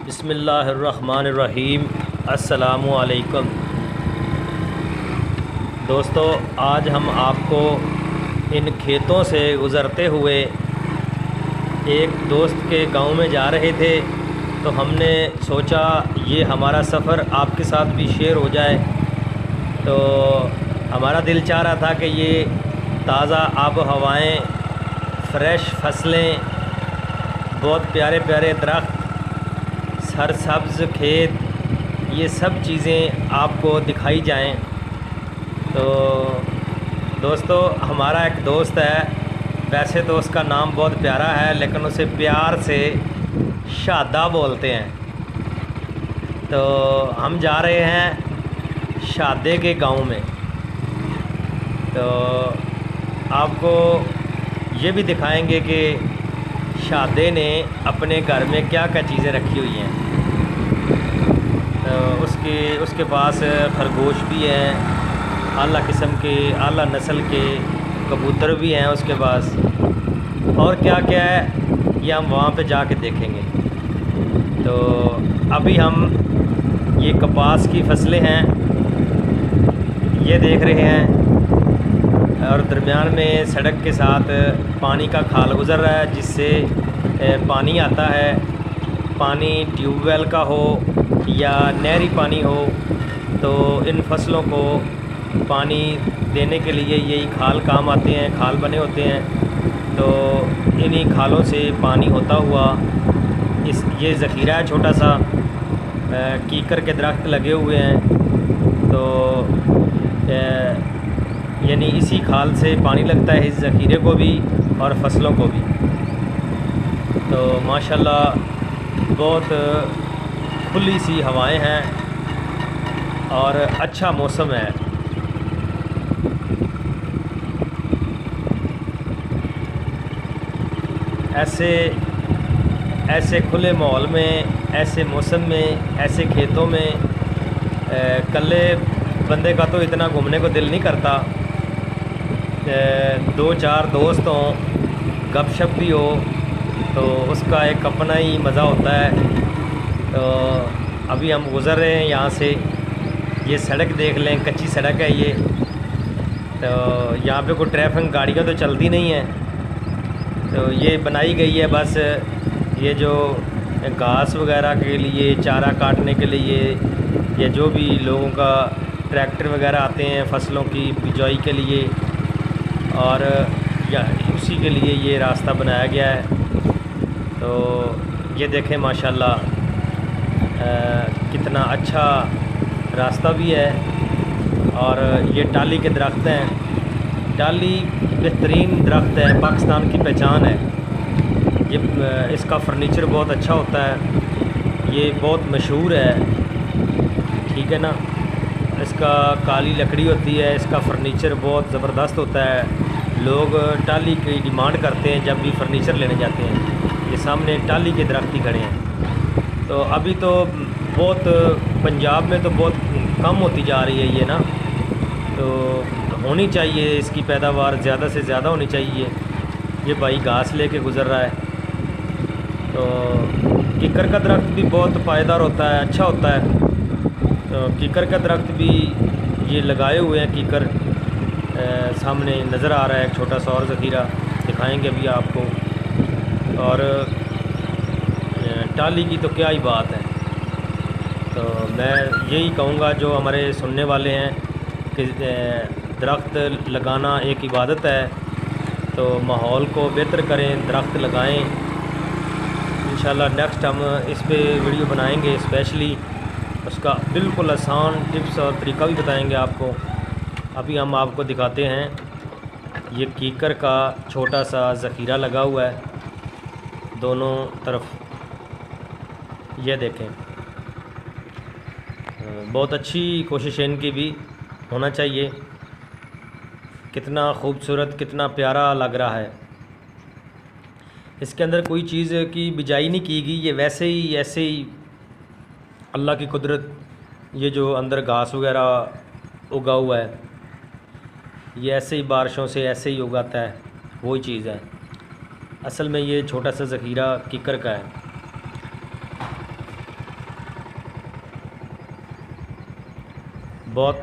बिस्मिल्लाहिर्रहमानिर्रहीम। अस्सलामुअलैकुम दोस्तों, आज हम आपको इन खेतों से गुज़रते हुए एक दोस्त के गांव में जा रहे थे, तो हमने सोचा ये हमारा सफ़र आपके साथ भी शेयर हो जाए। तो हमारा दिल चाह रहा था कि ये ताज़ा आब हवाएँ, फ्रेश फसलें, बहुत प्यारे प्यारे दरख्त, सरसब्ज़ खेत, ये सब चीज़ें आपको दिखाई जाएं। तो दोस्तों, हमारा एक दोस्त है, वैसे तो उसका नाम बहुत प्यारा है लेकिन उसे प्यार से शादा बोलते हैं। तो हम जा रहे हैं शादे के गांव में। तो आपको ये भी दिखाएंगे कि शादे ने अपने घर में क्या क्या चीज़ें रखी हुई हैं। तो उसके पास खरगोश भी हैं, आला किस्म के, आला नस्ल के कबूतर भी हैं उसके पास, और क्या क्या है ये हम वहाँ पे जाके देखेंगे। तो अभी हम ये कपास की फसलें हैं ये देख रहे हैं, और दरमियान में सड़क के साथ पानी का खाल गुज़र रहा है जिससे पानी आता है। पानी ट्यूबवेल का हो या नहरी पानी हो, तो इन फसलों को पानी देने के लिए यही खाल काम आते हैं, खाल बने होते हैं। तो इन्हीं खालों से पानी होता हुआ ये ज़ख़ीरा है छोटा सा, कीकर के दरख्त लगे हुए हैं। तो यानी इसी खाल से पानी लगता है इस ज़ख़ीरे को भी और फसलों को भी। तो माशाल्लाह बहुत खुली सी हवाएं हैं और अच्छा मौसम है। ऐसे खुले माहौल में, ऐसे मौसम में, ऐसे खेतों में कल्ले बंदे का तो इतना घूमने को दिल नहीं करता। दो चार दोस्त हों, गपशप भी हो, तो उसका एक अपना ही मज़ा होता है। तो अभी हम गुज़र रहे हैं यहाँ से, ये सड़क देख लें, कच्ची सड़क है ये। तो यहाँ पे कोई ट्रैफिक गाड़ियाँ तो चलती नहीं है। तो ये बनाई गई है बस ये जो घास वगैरह के लिए, चारा काटने के लिए, या जो भी लोगों का ट्रैक्टर वगैरह आते हैं फसलों की बिजाई के लिए, और या उसी के लिए ये रास्ता बनाया गया है। तो ये देखें माशाल्लाह कितना अच्छा रास्ता भी है। और ये टाली के दरख्त हैं। टाली बेहतरीन दरख्त है, पाकिस्तान की पहचान है। ये इसका फ़र्नीचर बहुत अच्छा होता है, ये बहुत मशहूर है, ठीक है ना। इसका काली लकड़ी होती है, इसका फ़र्नीचर बहुत ज़बरदस्त होता है। लोग टाली की डिमांड करते हैं जब भी फ़र्नीचर लेने जाते हैं। ये सामने टाली के दरख्त ही खड़े हैं। तो अभी तो बहुत पंजाब में तो बहुत कम होती जा रही है ये ना, तो होनी चाहिए, इसकी पैदावार ज़्यादा से ज़्यादा होनी चाहिए। ये भाई घास लेके गुज़र रहा है। तो किकर का दरख्त भी बहुत पायदार होता है, अच्छा होता है। तो कीकर का दरख्त भी ये लगाए हुए हैं कीकर, सामने नज़र आ रहा है एक छोटा सा और ज़ख़ीरा, दिखाएंगे अभी आपको। और टाली की तो क्या ही बात है। तो मैं यही कहूँगा जो हमारे सुनने वाले हैं कि दरख्त लगाना एक इबादत है, तो माहौल को बेहतर करें, दरख्त लगाएं। इंशाल्लाह नेक्स्ट हम इस पे वीडियो बनाएंगे स्पेशली, उसका बिल्कुल आसान टिप्स और तरीका भी बताएंगे आपको। अभी हम आपको दिखाते हैं ये कीकर का छोटा सा ज़ख़ीरा लगा हुआ है दोनों तरफ, ये देखें। बहुत अच्छी कोशिश है इनकी भी, होना चाहिए। कितना खूबसूरत, कितना प्यारा लग रहा है। इसके अंदर कोई चीज़ की बिजाई नहीं की गई, ये वैसे ही ऐसे ही अल्लाह की कुदरत, ये जो अंदर घास वगैरह उगा हुआ है ये ऐसे ही बारिशों से ऐसे ही उगाता है, वही चीज़ है। असल में ये छोटा सा ज़ख़ीरा कीकर का है। बहुत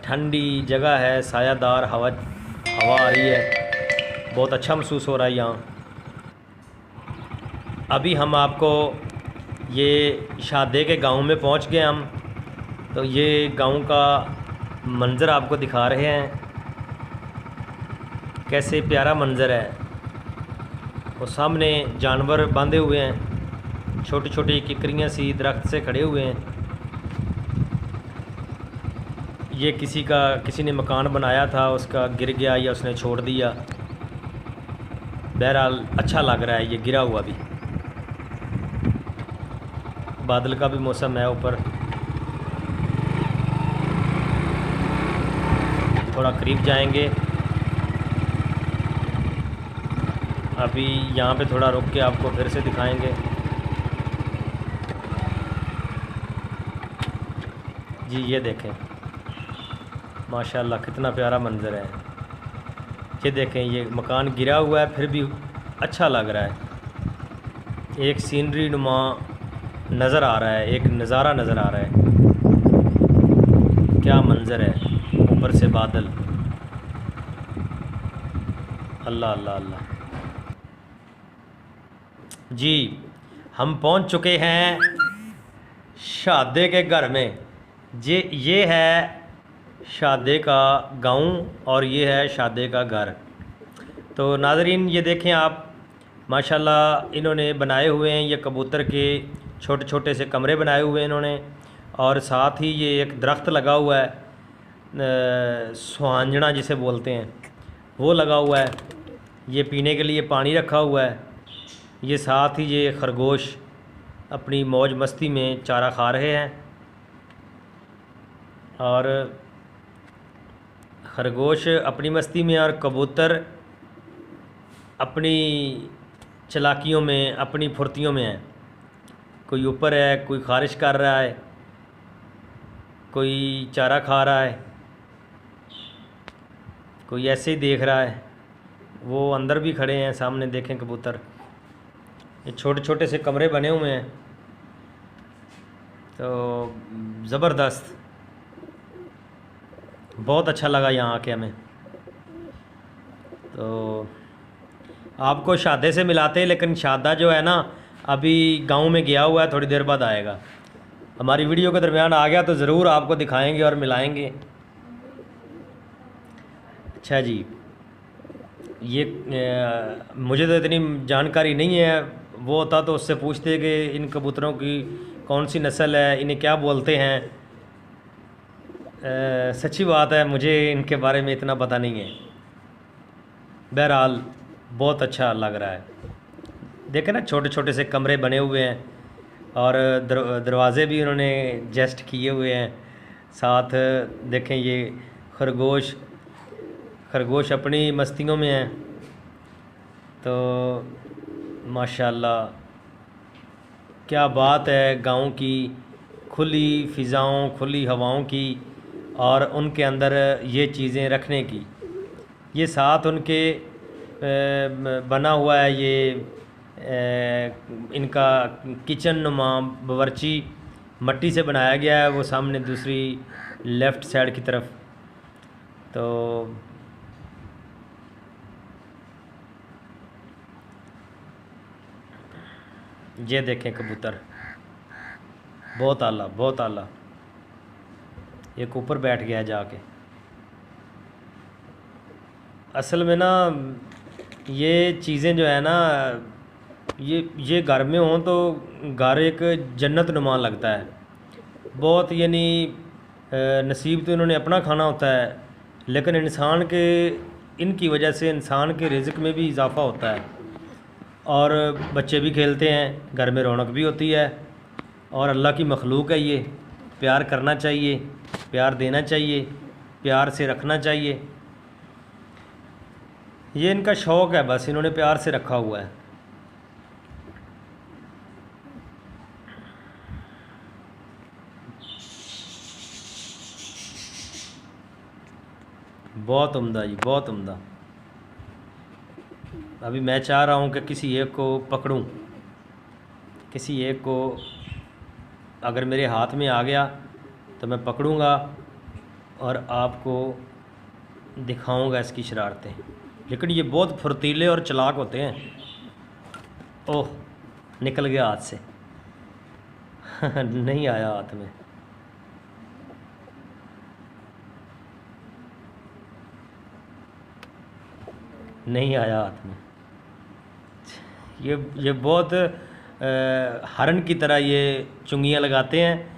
ठंडी जगह है, सायादार हवा हवा आ रही है, बहुत अच्छा महसूस हो रहा है यहाँ। अभी हम आपको ये शादे के गांव में पहुंच गए हम, तो ये गांव का मंज़र आपको दिखा रहे हैं, कैसे प्यारा मंज़र है। वो सामने जानवर बांधे हुए हैं, छोटी छोटी किकरियाँ सी दरख्त से खड़े हुए हैं। ये किसी ने मकान बनाया था, उसका गिर गया या उसने छोड़ दिया। बहरहाल अच्छा लग रहा है ये गिरा हुआ भी। बादल का भी मौसम है ऊपर। थोड़ा करीब जाएंगे, अभी यहाँ पे थोड़ा रुक के आपको फिर से दिखाएंगे। जी ये देखें, माशाल्लाह कितना प्यारा मंज़र है। ये देखें, ये मकान गिरा हुआ है फिर भी अच्छा लग रहा है। एक सीनरी नुमा नज़र आ रहा है, एक नज़ारा नज़र आ रहा है। क्या मंज़र है, ऊपर से बादल। अल्लाह अल्लाह अल्लाह। जी हम पहुंच चुके हैं शादे के घर में। ये है शादे का गांव और ये है शादे का घर। तो नाज़रीन ये देखें आप, माशाल्लाह इन्होंने बनाए हुए हैं ये कबूतर के छोटे छोटे से कमरे बनाए हुए हैं इन्होंने, और साथ ही ये एक दरख्त लगा हुआ है, सुहांजना जिसे बोलते हैं, वो लगा हुआ है। ये पीने के लिए पानी रखा हुआ है। ये साथ ही ये खरगोश अपनी मौज मस्ती में चारा खा रहे हैं, और खरगोश अपनी मस्ती में और कबूतर अपनी चालाकियों में, अपनी फुर्तियों में है। कोई ऊपर है, कोई खारिश कर रहा है, कोई चारा खा रहा है, कोई ऐसे ही देख रहा है। वो अंदर भी खड़े हैं, सामने देखें कबूतर। ये छोटे छोटे से कमरे बने हुए हैं, तो ज़बरदस्त, बहुत अच्छा लगा यहाँ आके हमें। तो आपको शादे से मिलाते, लेकिन शादा जो है ना अभी गांव में गया हुआ है, थोड़ी देर बाद आएगा। हमारी वीडियो के दरमियान आ गया तो ज़रूर आपको दिखाएंगे और मिलाएंगे। अच्छा जी, ये मुझे तो इतनी जानकारी नहीं है, वो होता तो उससे पूछते कि इन कबूतरों की कौन सी नस्ल है, इन्हें क्या बोलते हैं। सच्ची बात है, मुझे इनके बारे में इतना पता नहीं है। बहरहाल बहुत अच्छा लग रहा है। देखें ना, छोटे छोटे से कमरे बने हुए हैं, और दरवाज़े भी उन्होंने एडजस्ट किए हुए हैं। साथ देखें ये खरगोश अपनी मस्तियों में है। तो माशाल्लाह क्या बात है गांव की, खुली फ़िज़ाओं, खुली हवाओं की, और उनके अंदर ये चीज़ें रखने की। ये साथ उनके बना हुआ है ये इनका किचन नुमा बावर्ची, मट्टी से बनाया गया है, वो सामने दूसरी लेफ़्ट साइड की तरफ। तो ये देखें कबूतर, बहुत आला, बहुत आला। एक ऊपर बैठ गया है जाके। असल में ना ये चीज़ें जो है ना, ये घर में हों तो घर एक जन्नत नुमा लगता है बहुत। यानी नसीब तो इन्होंने अपना खाना होता है, लेकिन इंसान के, इनकी वजह से इंसान के रिज़्क़ में भी इजाफ़ा होता है, और बच्चे भी खेलते हैं, घर में रौनक भी होती है। और अल्लाह की मखलूक है ये, प्यार करना चाहिए, प्यार देना चाहिए, प्यार से रखना चाहिए। ये इनका शौक़ है, बस इन्होंने प्यार से रखा हुआ है। बहुत उम्दा जी, बहुत उम्दा। अभी मैं चाह रहा हूँ कि किसी एक को पकड़ूँ, किसी एक को अगर मेरे हाथ में आ गया तो मैं पकड़ूँगा और आपको दिखाऊंगा इसकी शरारतें। लेकिन ये बहुत फुर्तीले और चालाक होते हैं। ओह, निकल गया हाथ से। नहीं आया हाथ में। नहीं आया हाथ में। ये बहुत हरन की तरह ये चुंगियाँ लगाते हैं।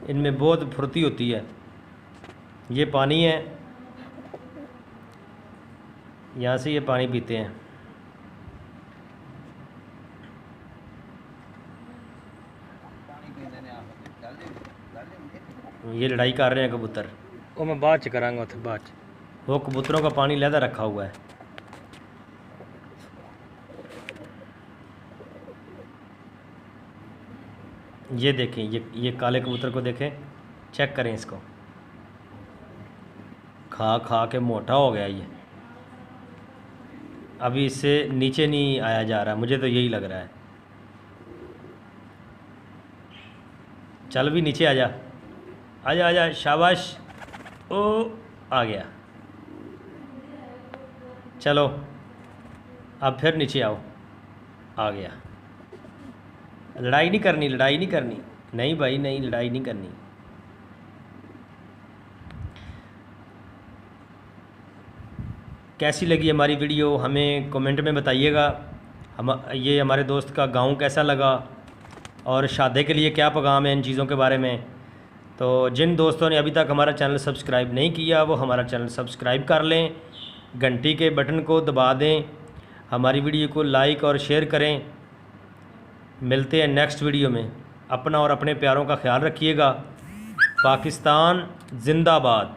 इनमें बहुत फुर्ती होती है। ये पानी है, यहाँ से ये पानी पीते हैं। ये लड़ाई कर रहे हैं कबूतर। वो मैं बाद च करांगा उत्थे बाद च। वो कबूतरों का पानी लहदा रखा हुआ है। ये देखें, ये काले कबूतर को देखें, चेक करें इसको। खा खा के मोटा हो गया ये। अभी इससे नीचे नहीं आया जा रहा, मुझे तो यही लग रहा है। चल भी नीचे आजा, आजा आजा, शाबाश। ओ, आ गया। चलो अब फिर नीचे आओ। आ गया। लड़ाई नहीं करनी, लड़ाई नहीं करनी। नहीं भाई नहीं, लड़ाई नहीं करनी। कैसी लगी हमारी वीडियो हमें कमेंट में बताइएगा। हम ये हमारे दोस्त का गांव कैसा लगा और शादी के लिए क्या पैगाम है इन चीज़ों के बारे में। तो जिन दोस्तों ने अभी तक हमारा चैनल सब्सक्राइब नहीं किया वो हमारा चैनल सब्सक्राइब कर लें, घंटी के बटन को दबा दें, हमारी वीडियो को लाइक और शेयर करें। मिलते हैं नेक्स्ट वीडियो में। अपना और अपने प्यारों का ख्याल रखिएगा। पाकिस्तान जिंदाबाद।